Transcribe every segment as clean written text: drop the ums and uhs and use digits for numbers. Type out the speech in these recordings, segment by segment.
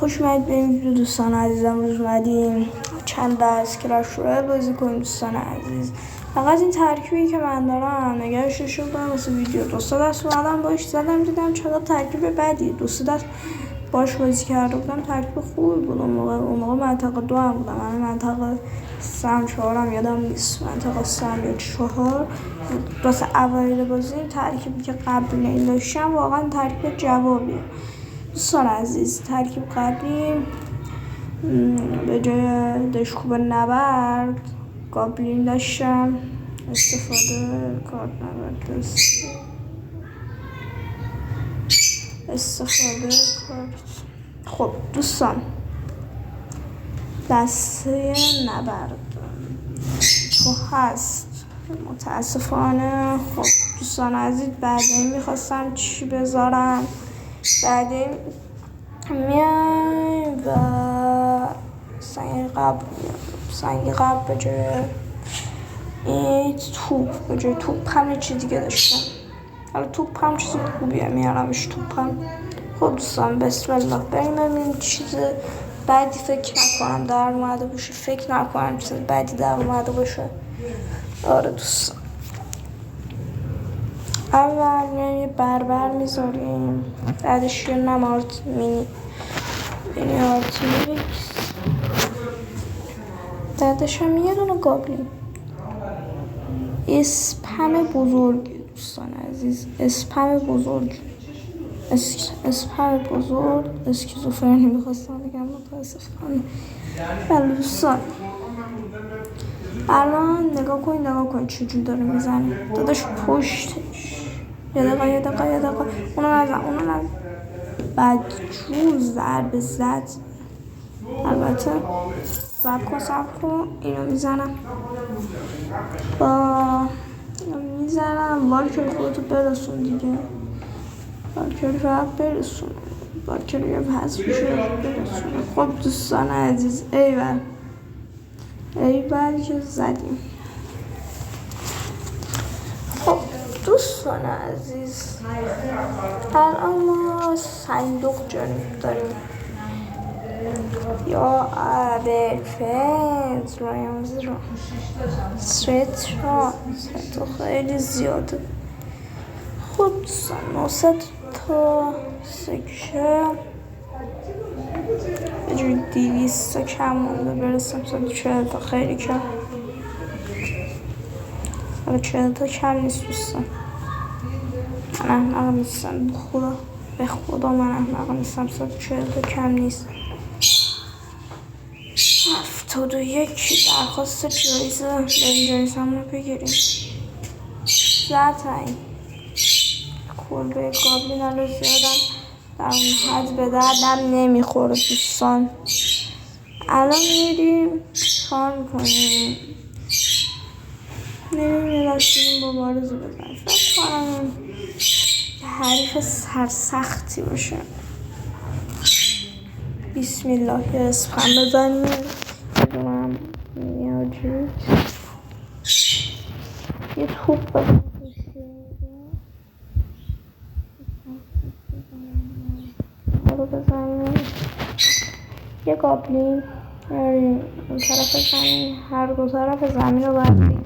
خوش اومدید به این ویدیو دوستان عزیزم. روز اومدیم چند دست کلاش رویال بازی کنیم دوستان عزیز. فقط این ترکیبی که من دارم نگهش شدم واسه ویدیو. دوستا دست اومدم باش زدم دیدم چقدر ترکیب بدی. دوستا دست باش بازی کرده بودم ترکیب خوبی بود. اون موقع منطقه 2 هم بودم. من منطقه 3-4 هم یادم نیست. منطقه 3 یا 4 واسه اوایل بازی. این ترکیبی که قبل این داشتم واقعا ترکیب جوابیه دوستان عزیز. ترکیب قبلی به جای دشکوب نبرد گابلین داشتم استفاده کارت نبرد استفاده کارت. خب دوستان دسته نبرد تو هست متاسفانه. خب دوستان عزیز بعدین میخواستم چی بذارم. بعدین میایم و سنگ قبل به جای این توپ هم چیز دیگه داشتم. حالا توپ هم چیز خوبیه میارمش توپ هم. خب دوستان بسم الله بریم ببینیم چیز بعدی فکر نکنم در اومده باشه. فکر نکنم چیز بعدی در اومده باشه. آره دوستان اول یه بربر میذاریم بعدش یه نمارت مینی آرتیلیکس بعدش هم یه دونه گابلین. اسپم بزرگ دوستان عزیز. اسپم بزرگ اسکیزوفرنی میخواستم بگم متاسفانه. بله دوستان الان نگاه کن چجور داره میزنه داداش پشتش. یه دقیقه اونو نزن بدجور ضربه زد. البته سب کن اینو میزنم والکری خودتو برسون دیگه. والکری فقط برسون. والکری یه پس میشه برسون. خب دوستان عزیز ایول که زدیم. خب دوستان عزیز الان ما صندوق جانب داریم یا برفنز رایمزی رو سرت خیلی زیاده. خب دوستان 900 تا سکه یه جوری 200 تا کم مونده برسم 140 تا. خیلی کم 140 تا کم نیست دوستان. من احمق نیستم به خدا من احمق نیستم. 140 تا کم نیست. 71 درخواست جایزه. بریم جایزه همون رو بگیریم. زرتنگ کلبه گابلین الان زیادم در اون حد به دردم نمیخوره دوستان. الان میریم کار میکنیم یه دستیم مبارزه بزنیم. فکر کنم حریف سرسختی باشه. بسم الله یه اسپم بزنیم. بدونم یه توپ بزنیم. یه گابلین اون طرف زمین. هر دو طرف زمین رو باید بگیریم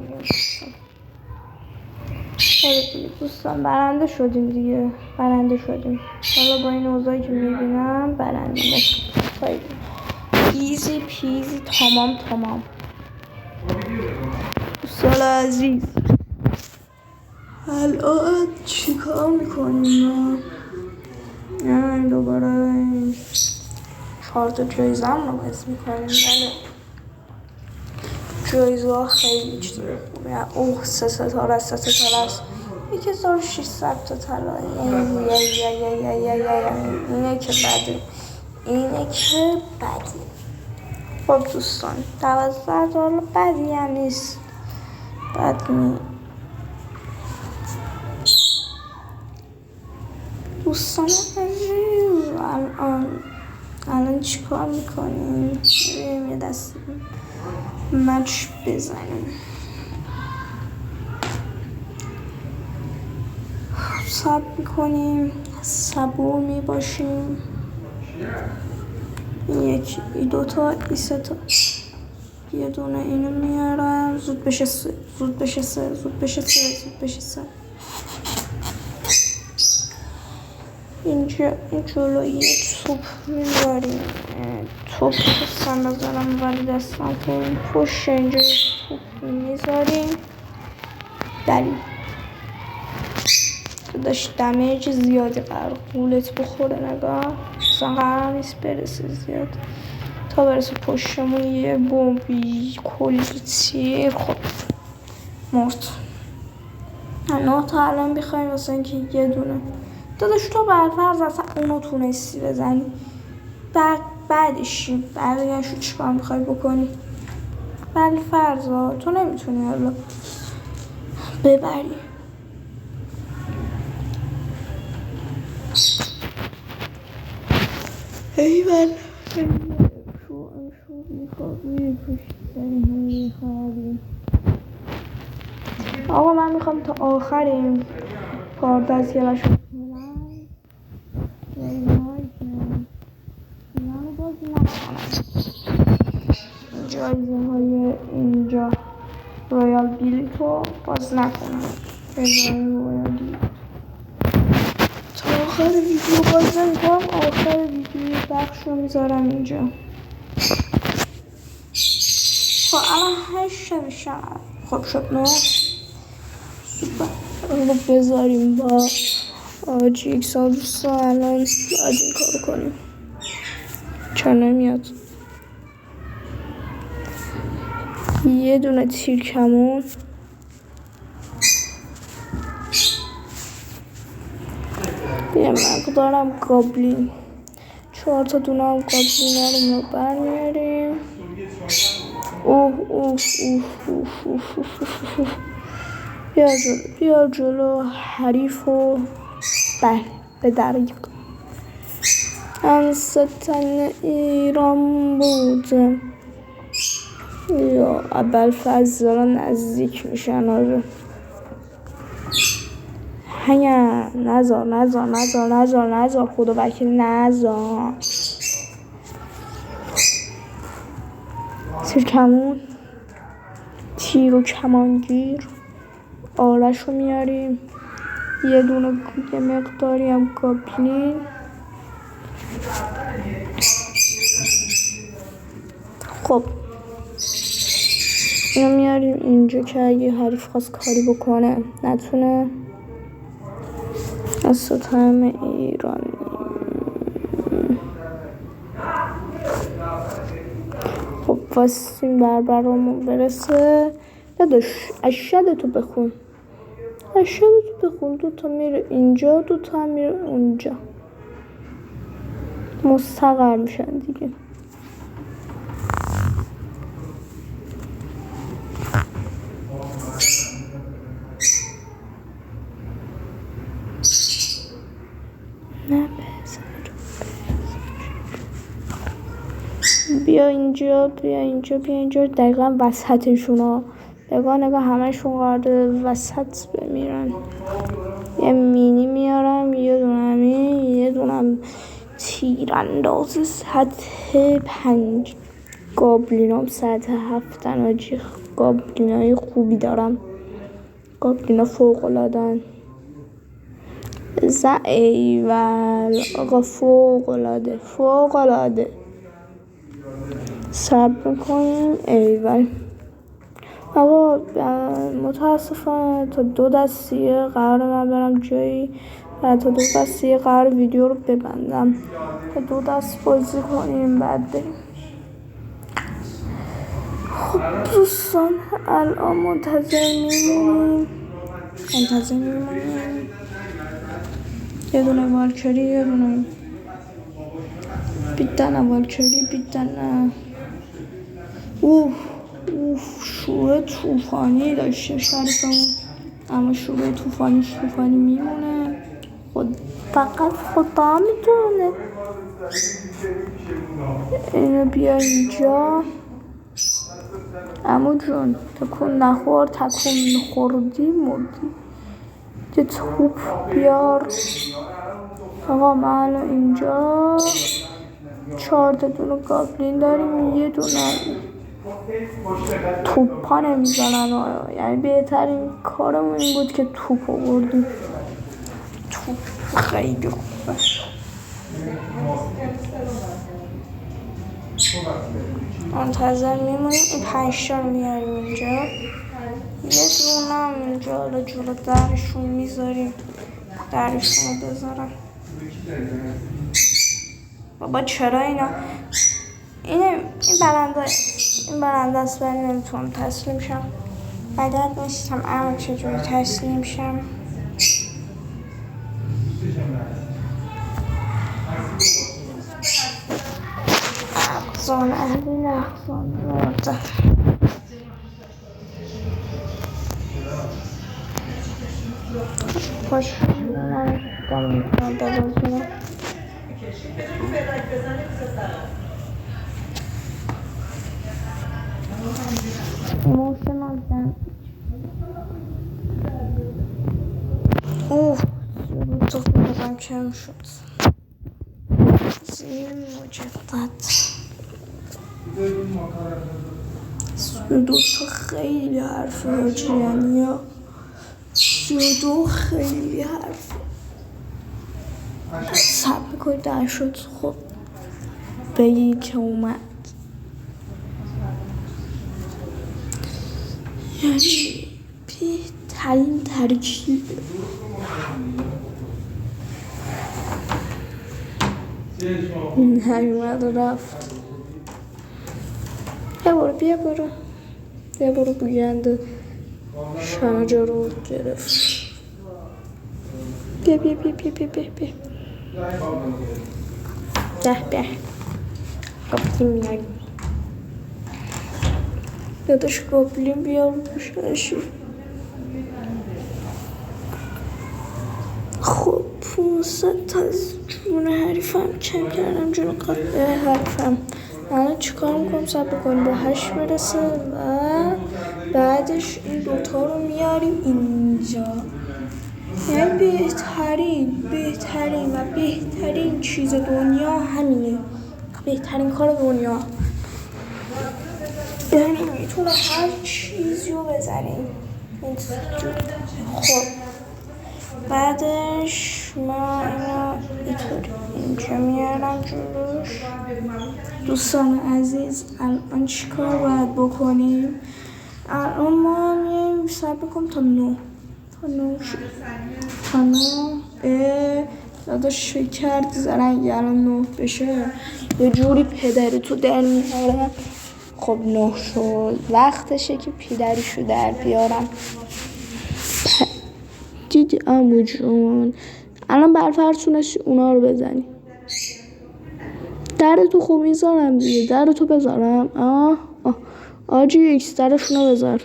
دوستان. برنده شدیم دیگه. حالا با این اوضاعی که میبینم برنده خیلی ایزی پیزی تمام. دوستان عزیز الان چیکار میکنیم؟ دوباره 4 تا جایزه هم رو بس میکنیم. بله جایزه ها خیلی چیز خوبه. 3 ستاره است 1600 تا طلا. اینه که بدی. خب دوستان 12 دلار بدی هم نیست. دوستان عزیز الان چیکار میکنیم؟ بریم یه دست مچ بزنیم. صبر میکنیم صبور میباشیم یکی، این دوتا، این سه تا. یه دونه اینو میارم. زود بشه سه. اینجا این جلو یه توپ میذاریم. توپ دستم بذارم ولی دستم کنیم پشت اینجا توپ میذاریم. بلی داشت دمیج زیادی قرار قولت بخوره. نگاه اصلا قرار نیست برسه زیاد تا برسه پشتمون یه بمبی کلی تیر. خب مرد. نه تا الان بخوایم واسه اینکه یه دونه داداش تو برفرض اصلا اونو تونستی بزنی بعدش بقیه‌شو چیکار میخوای بکنی؟ ولی فرضا تو نمیتونی حالا ببری. ایول شو میخوابی آقا من میخوام تا آخریم کارت از کلش رو جایزه های اینجا رویال بیلیتو باز نکنم. تا آخر ویدیو باز نمیکنم. آخر ویدیو بخش رو میذارم اینجا. خب الان 8 میشه. خب شد 9. سوپر. رو بذاریم با آجی یک سال دوستا الان باید این کارو کنیم. چرا نمیاد؟ یه دونه تیر کمون یه مقدارم گابلین 4 تا دونه هم گابلین رو برمیاریم. بیا جلو حریفو به دریق انستن ایران بودم. یا ابوالفضل دارن نزدیک میشن. آره هنیا نزار خدا وکیل نزار. تیر کمون تیر و کمانگیر آرش رو میاریم. یه دونه یه مقداری هم گابلین. خب اینو میاریم اینجا که اگه حریف خواست کاری بکنه نتونه. از ستم ایرانی خب واسیم برامون برسه. نداش اشدتو بخون. دو تا میره اینجا 2 تا هم میره اونجا. مستقر میشن دیگه. بیا اینجا دقیقا وسطشون ها. نگاه همه‌شون قراره وسط بمیرن. یه مینی میارم یه دونم تیرانداز سطح 5. گابلینام سطح 7 آجی. گابلینای خوبی دارم. گابلینا فوق‌العاده‌ان. ایول آقا فوق‌العاده. صبر میکنیم. ایول آقا متاسفانه تا 2 دستیه قرار من برم جایی و تا 2 دستیه قرار ویدیو رو ببندم. تا 2 دست بازی کنیم بعد بریم. خب دوستان الان منتظر میمونیم. یه دونه والکری یه دونه بیدن والکری بیدن. شروع طوفانی داشته شریفمون اما شروع طوفانی میمونه. فقط خدا میدونه. اینو بیا اینجا. عمو جون تکون نخور. تکون خوردی مردی. یه توپ بیار. آقا من اینجا 4 تا دونه گابلین داریم، یه دونه توپا نمیزنن. یعنی بهترین کارمون این بود که توپ آوردیم. توپ خیلی خوبه. منتظر میمونیم این 5 تا رو میاریم اینجا. یه دونه هم اینجا حالا جلو درشون میذاریم، درشون رو بذارم. بابا چرا اینا این برنده است ولی نمیتونم تسلیم شم. بلد نیستم اما چجوری تسلیم شم. اقصان اهلی اقصان برده خوش نمیتونم ببازونم. emotional damage. تو خودم کم شد. زیر مجدد دوتا خیلی حرف راجعی ها. 32 خیلی حرف سب میکنی در شد. خب بگی که اومد یعنی بهترین ترکیب. نیومد و رفت. بیا برو بوینده شنجا رو گرفت. بیا گابلین میگم داداش گابلین بیار بشنشی. خب 500 تا از جون حریفم کم کردم. جون حریفم الان چیکار میکنم؟ صبر کنیم با 8 برسه و بعدش این دوتا رو میاریم اینجا. یعنی بهترین چیز دنیا همینه. بهترین کار دنیا. یعنی میتونه هر چیزی رو بزنیم. خب بعدش ما اینا اینجا میارم جلوش. دوستان عزیز الان چیکار باید بکنیم؟ الان ما میایم صبر کنیم تا 9 داداش فکر کردی زرنگی الان 9 بشه یه جوری پدرتو در میارم. خب 9 شد، وقتشه که پدریشو در بیارم. دیدی عمو جون الان برفرض تونستی اونا رو بزنی. درتو خوب میذارم دیگه. درتو بذارم. آجی ایکس درشونو بذار.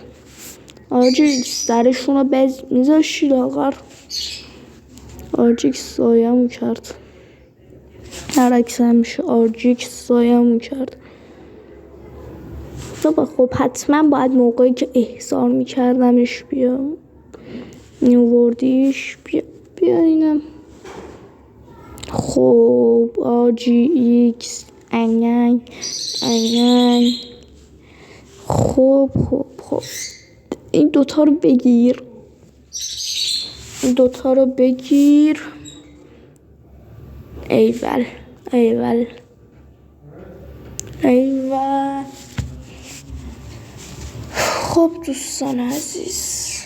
آجی ایکس درشونو میذاشی لاغر. آجی ایکس سایمون کرد. درکس همیشه آجی ایکس سایمون کرد. خب حتما باید موقعی که احضار میکردمش بیام نیووردیش. بیا اینم. خب آجی ایکس انگ. خب این دوتا رو بگیر. ایول خب دوستان عزیز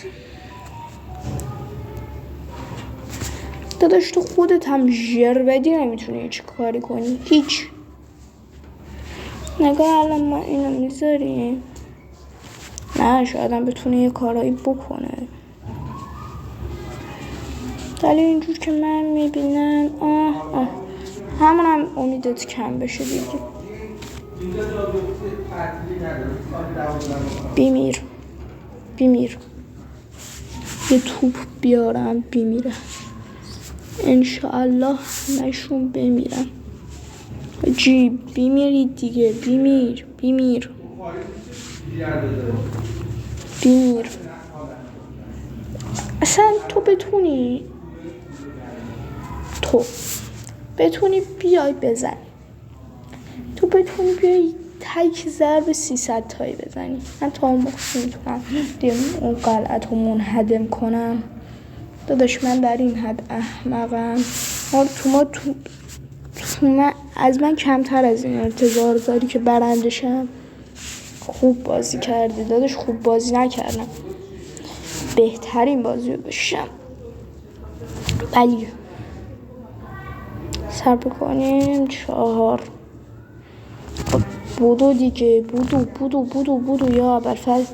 داداش تو خودت هم ژر بدی نمیتونی هیچ کاری کنی. هیچ. نگاه الان ما اینو میذاریم. نه شاید هم بتونه یه کارایی بکنه. ولی اینجور که من میبینم همونم امیدت کم بشه دیگه. بیمیر یه توپ بیارم بیمیره انشاءالله همشون بمیرن. جی بیمیری دیگه. بیمیر اصلا تو بتونی بیای بزنی. تو بتونی بیای تک ضرب 300 تایی بزنی. من تا اون موقع میتونم اون قلعت رو منهدم کنم. داداش من در این حد احمقم. تو از من کمتر از این انتظار داری که برندشم. خوب بازی کردی داداش. خوب بازی نکردم، بهترین بازی رو داشتم. ولی صبر کنیم. 4 بودو دیگه. بودو یا ابوالفضل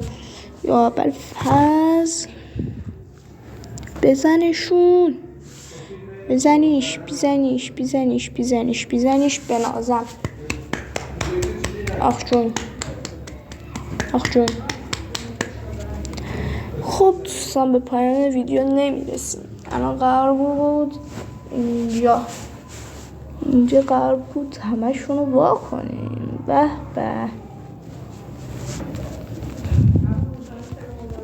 بزنشون. بزنیش بنازم. آخ جون. خب دوستان به پایان ویدیو نمیرسیم. الان قرار بود اینجا قرار بود همشون رو وا کنیم. به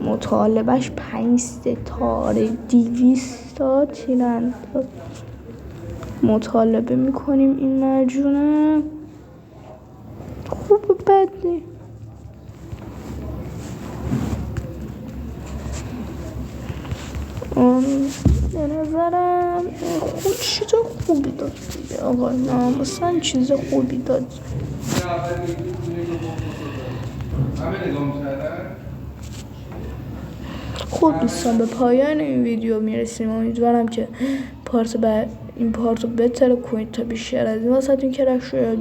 مطالبهش 5 ستاره 200 تا تیرانداز مطالبه میکنیم. این مرجونه خوب بد نی. به نظرم خود چیز خوبی داد دیگه آقا. مثلا چیز خوبی داد. خب دوستان به پایان این ویدیو میرسیم. امیدوارم که این پارتو بهتر کنید تا بیشتر از این واسهتون کرکش رو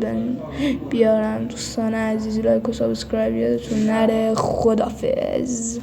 بیارم. دوستان عزیز لایک و سابسکرایب یادتون نره. خدافظ.